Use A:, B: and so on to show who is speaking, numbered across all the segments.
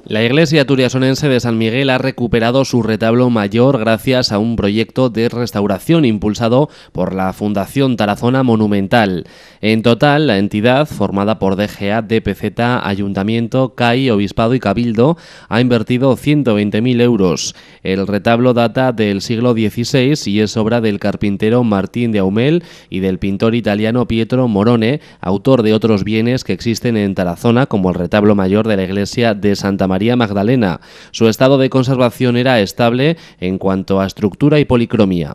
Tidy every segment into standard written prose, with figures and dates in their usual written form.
A: La iglesia turiasonense de San Miguel ha recuperado su retablo mayor gracias a un proyecto de restauración impulsado por la Fundación Tarazona Monumental. En total, la entidad, formada por DGA, DPZ, Ayuntamiento, CAI, Obispado y Cabildo, ha invertido 120.000 euros. El retablo data del siglo XVI y es obra del carpintero Martín de Aumel y del pintor italiano Pietro Morone, autor de otros bienes que existen en Tarazona, como el retablo mayor de la iglesia de Santa María Magdalena. Su estado de conservación era estable en cuanto a estructura y policromía.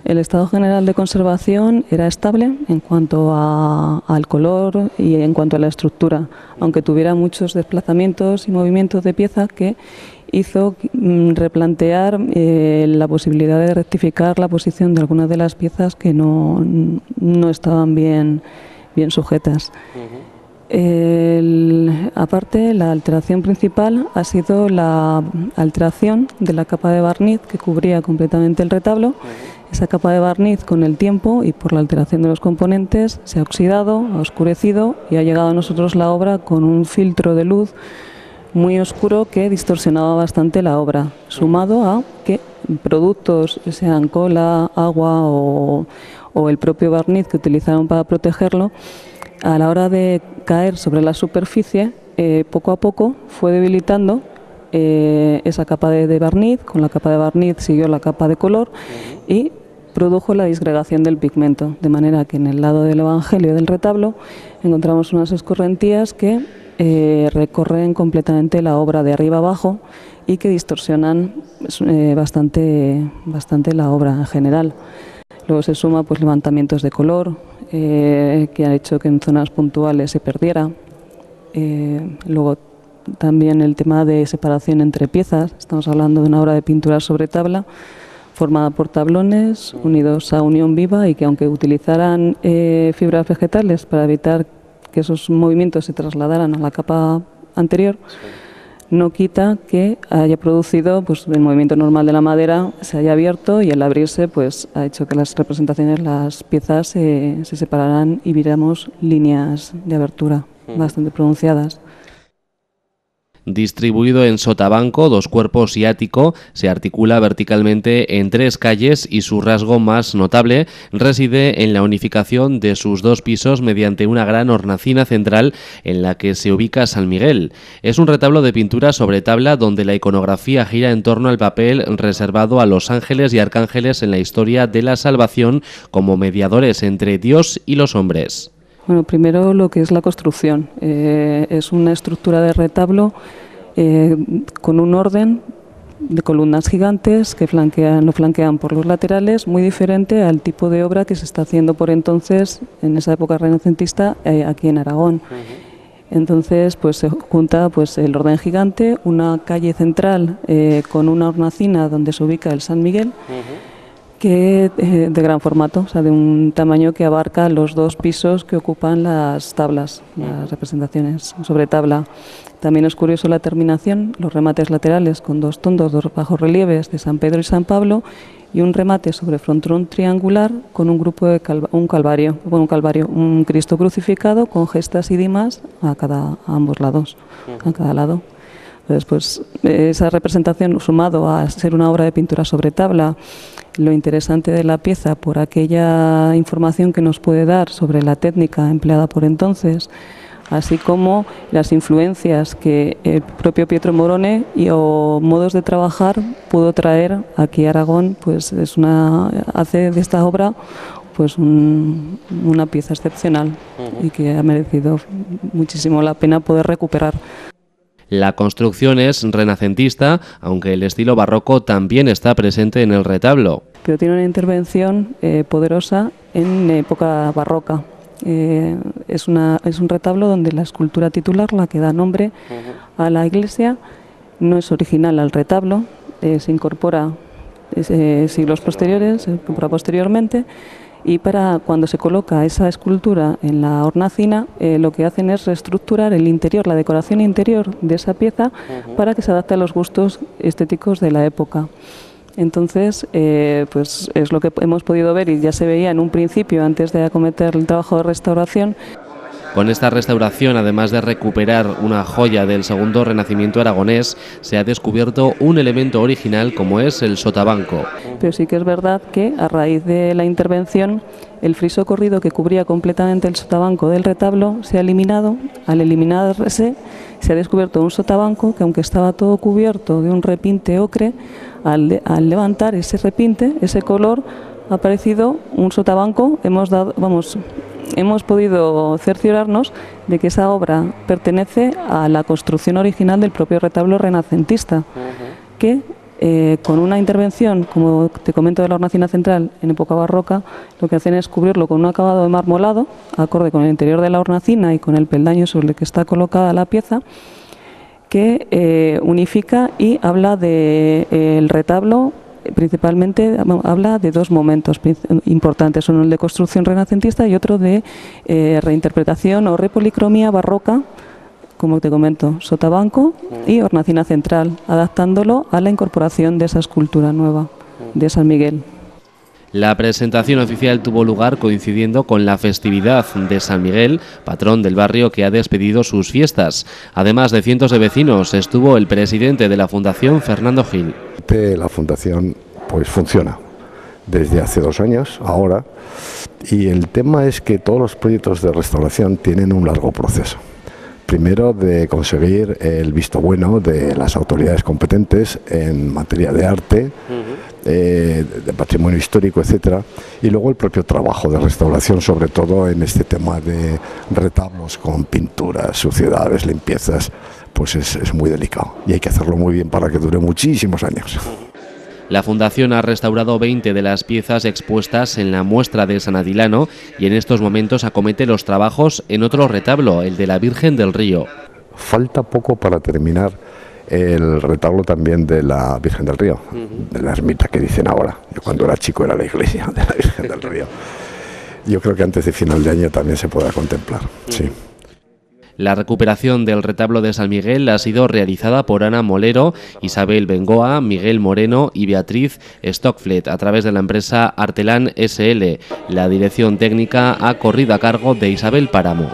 B: El estado general de conservación era estable en cuanto al color y en cuanto a la estructura, aunque tuviera muchos desplazamientos y movimientos de pieza que hizo replantear la posibilidad de rectificar la posición de algunas de las piezas que no estaban bien sujetas. Aparte, la alteración principal ha sido la alteración de la capa de barniz que cubría completamente el retablo. Esa capa de barniz, con el tiempo y por la alteración de los componentes, se ha oxidado, ha oscurecido y ha llegado a nosotros la obra con un filtro de luz muy oscuro que distorsionaba bastante la obra, sumado a que productos, sean cola, agua o el propio barniz que utilizaron para protegerlo, a la hora de caer sobre la superficie, poco a poco fue debilitando esa capa de barniz. Con la capa de barniz siguió la capa de color y produjo la disgregación del pigmento, de manera que en el lado del Evangelio del retablo encontramos unas escorrentías que recorren completamente la obra de arriba abajo y que distorsionan bastante la obra en general. Luego se suma pues levantamientos de color que han hecho que en zonas puntuales se perdiera. Luego también el tema de separación entre piezas. Estamos hablando de una obra de pintura sobre tabla formada por tablones unidos a unión viva y que, aunque utilizaran fibras vegetales para evitar que esos movimientos se trasladaran a la capa anterior, no quita que haya producido pues el movimiento normal de la madera, se haya abierto, y el abrirse pues ha hecho que las representaciones, las piezas se separaran y viéramos líneas de abertura bastante pronunciadas.
A: Distribuido en sotabanco, dos cuerpos y ático, se articula verticalmente en 3 calles y su rasgo más notable reside en la unificación de sus 2 pisos mediante una gran hornacina central en la que se ubica San Miguel. Es un retablo de pintura sobre tabla donde la iconografía gira en torno al papel reservado a los ángeles y arcángeles en la historia de la salvación como mediadores entre Dios y los hombres.
B: Bueno, primero lo que es la construcción. Es una estructura de retablo con un orden de columnas gigantes que lo flanquean por los laterales, muy diferente al tipo de obra que se está haciendo por entonces, en esa época renacentista, aquí en Aragón. Entonces pues se junta pues el orden gigante, una calle central con una hornacina donde se ubica el San Miguel, que de gran formato, o sea, de un tamaño que abarca los 2 pisos que ocupan las tablas, las representaciones sobre tabla. También es curioso la terminación, los remates laterales con 2 tondos, 2 bajorrelieves de San Pedro y San Pablo, y un remate sobre frontón triangular con un grupo de un Cristo crucificado con gestas y dimas a ambos lados, a cada lado. Entonces, pues esa representación, sumado a ser una obra de pintura sobre tabla, lo interesante de la pieza por aquella información que nos puede dar sobre la técnica empleada por entonces, así como las influencias que el propio Pietro Morone o modos de trabajar pudo traer aquí a Aragón, pues hace de esta obra pues una pieza excepcional y que ha merecido muchísimo la pena poder recuperar.
A: La construcción es renacentista, aunque el estilo barroco también está presente en el retablo.
B: Pero tiene una intervención poderosa en época barroca. Es un retablo donde la escultura titular, la que da nombre a la iglesia, no es original al retablo, se incorpora siglos posteriores, se incorpora posteriormente, y para cuando se coloca esa escultura en la hornacina, lo que hacen es reestructurar el interior, la decoración interior de esa pieza para que se adapte a los gustos estéticos de la época. Entonces, pues es lo que hemos podido ver y ya se veía en un principio antes de acometer el trabajo de restauración.
A: Con esta restauración, además de recuperar una joya del segundo renacimiento aragonés, se ha descubierto un elemento original como es el sotabanco.
B: Pero sí que es verdad que a raíz de la intervención el friso corrido que cubría completamente el sotabanco del retablo se ha eliminado. Al eliminarse se ha descubierto un sotabanco que, aunque estaba todo cubierto de un repinte ocre, al levantar ese repinte, ese color, ha aparecido un sotabanco. Hemos podido cerciorarnos de que esa obra pertenece a la construcción original del propio retablo renacentista, que con una intervención, como te comento, de la hornacina central en época barroca, lo que hacen es cubrirlo con un acabado de marmolado, acorde con el interior de la hornacina y con el peldaño sobre el que está colocada la pieza, que unifica y habla del retablo. Principalmente habla de dos momentos importantes, uno el de construcción renacentista y otro de reinterpretación o repolicromía barroca, como te comento, sotabanco y hornacina central, adaptándolo a la incorporación de esa escultura nueva de San Miguel.
A: La presentación oficial tuvo lugar coincidiendo con la festividad de San Miguel, patrón del barrio que ha despedido sus fiestas. Además de cientos de vecinos, estuvo el presidente de la Fundación, Fernando Gil.
C: La Fundación pues funciona desde hace 2 años ahora, y el tema es que todos los proyectos de restauración tienen un largo proceso. Primero, de conseguir el visto bueno de las autoridades competentes en materia de arte, de patrimonio histórico, etcétera, y luego el propio trabajo de restauración, sobre todo en este tema de retablos con pinturas, suciedades, limpiezas, pues es muy delicado y hay que hacerlo muy bien para que dure muchísimos años.
A: La Fundación ha restaurado 20 de las piezas expuestas en la muestra de San Adilano y en estos momentos acomete los trabajos en otro retablo, el de la Virgen del Río.
C: Falta poco para terminar el retablo también de la Virgen del Río, de la ermita que dicen ahora. Yo cuando era chico era la iglesia de la Virgen del Río. Yo creo que antes de final de año también se podrá contemplar, sí.
A: La recuperación del retablo de San Miguel ha sido realizada por Ana Molero, Isabel Bengoa, Miguel Moreno y Beatriz Stockflet a través de la empresa Artelán SL. La dirección técnica ha corrido a cargo de Isabel Páramo.